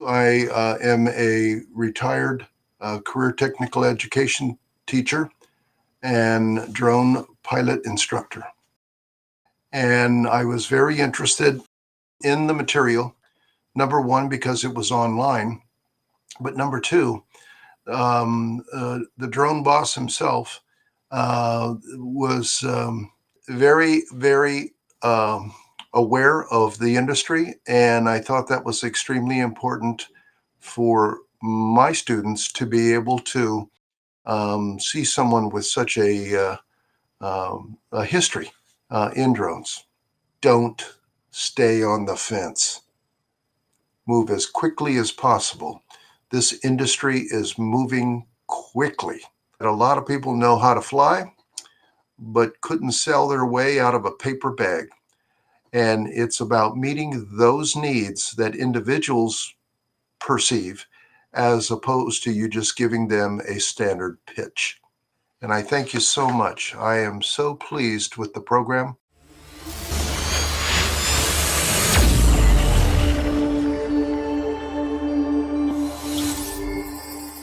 I am a retired career technical education teacher and drone pilot instructor. And I was very interested in the material, number one, because it was online, but number two, the drone boss himself was very, very aware of the industry. And I thought that was extremely important for my students to be able to see someone with such a history in drones. Don't stay on the fence. Move as quickly as possible. This industry is moving quickly. A lot of people know how to fly, but couldn't sell their way out of a paper bag. And it's about meeting those needs that individuals perceive as opposed to you just giving them a standard pitch. And I thank you so much. I am so pleased with the program.